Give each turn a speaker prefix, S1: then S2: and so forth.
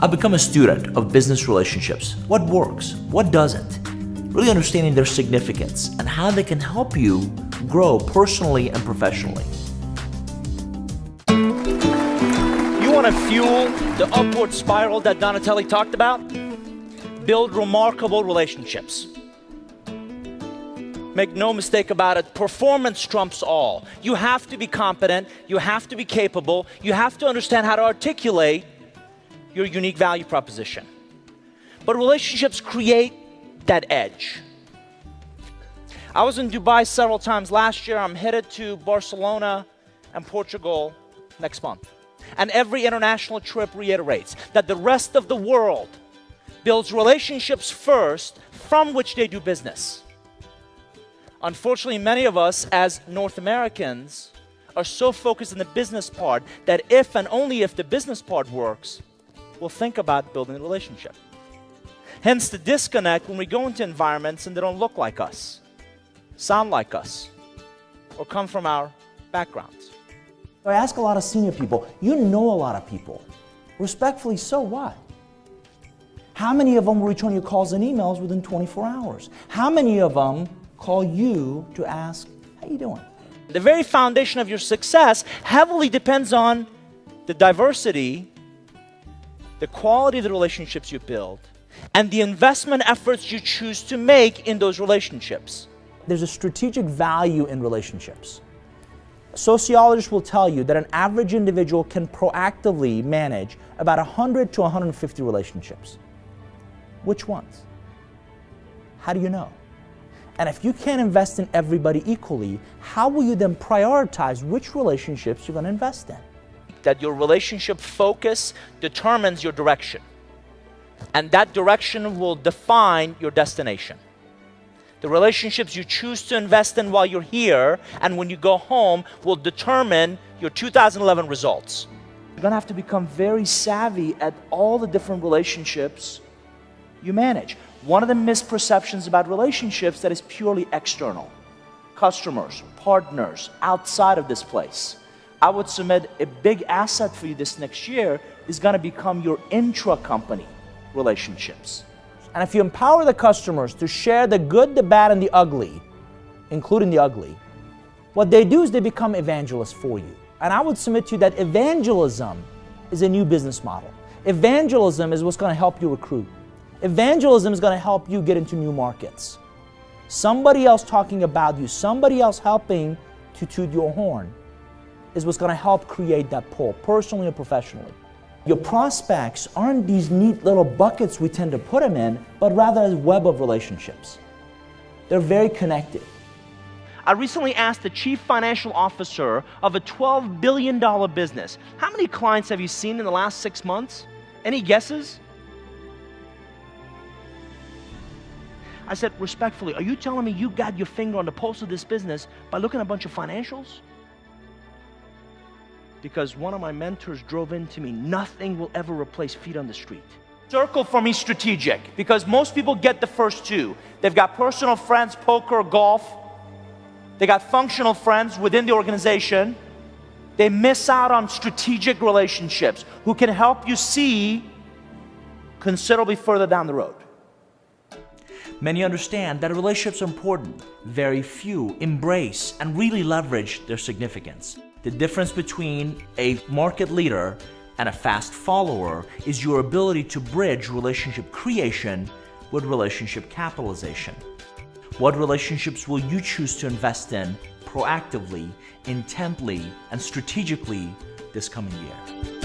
S1: I've become a student of business relationships. What works? What doesn't? Really understanding their significance and how they can help you grow personally and professionally.
S2: You want to fuel the upward spiral that Donatelli talked about? Build remarkable relationships. Make no mistake about it, performance trumps all. You have to be competent, you have to be capable, you have to understand how to articulate your unique value proposition. But relationships create that edge. I was in Dubai several times last year. I'm headed to Barcelona and Portugal next month. And every international trip reiterates that the rest of the world builds relationships first from which they do business. Unfortunately, many of us as North Americans are so focused on the business part that if and only if the business part works, we'll think about building a relationship. Hence the disconnect when we go into environments and they don't look like us, sound like us, or come from our backgrounds.
S3: I ask a lot of senior people, you know a lot of people. Respectfully, so what? How many of them will return your calls and emails within 24 hours? How many of them call you to ask, how you doing?
S2: The very foundation of your success heavily depends on the diversity, the quality of the relationships you build, and the investment efforts you choose to make in those relationships.
S3: There's a strategic value in relationships. Sociologists will tell you that an average individual can proactively manage about 100 to 150 relationships. Which ones? How do you know? And if you can't invest in everybody equally, how will you then prioritize which relationships you're going to invest in?
S2: That your relationship focus determines your direction. And that direction will define your destination. The relationships you choose to invest in while you're here and when you go home will determine your 2011 results. You're going to have to become very savvy at all the different relationships you manage. One of the misperceptions about relationships that is purely external. Customers, partners, outside of this place. I would submit a big asset for you this next year is going to become your intra-company relationships.
S3: And if you empower the customers to share the good, the bad, and the ugly, including the ugly, what they do is they become evangelists for you. And I would submit to you that evangelism is a new business model. Evangelism is what's going to help you recruit. Evangelism is going to help you get into new markets. Somebody else talking about you, somebody else helping to toot your horn is what's going to help create that pull, personally or professionally. Your prospects aren't these neat little buckets we tend to put them in, but rather a web of relationships. They're very connected.
S2: I recently asked the chief financial officer of a $12 billion business, how many clients have you seen in the last 6 months? Any guesses? I said, respectfully, are you telling me you got your finger on the pulse of this business by looking at a bunch of financials? Because one of my mentors drove into me, nothing will ever replace feet on the street. Circle for me strategic, because most people get the first two. They've got personal friends, poker, golf. They got functional friends within the organization. They miss out on strategic relationships who can help you see considerably further down the road.
S1: Many understand that relationships are important. Very few embrace and really leverage their significance. The difference between a market leader and a fast follower is your ability to bridge relationship creation with relationship capitalization. What relationships will you choose to invest in proactively, intently, and strategically this coming year?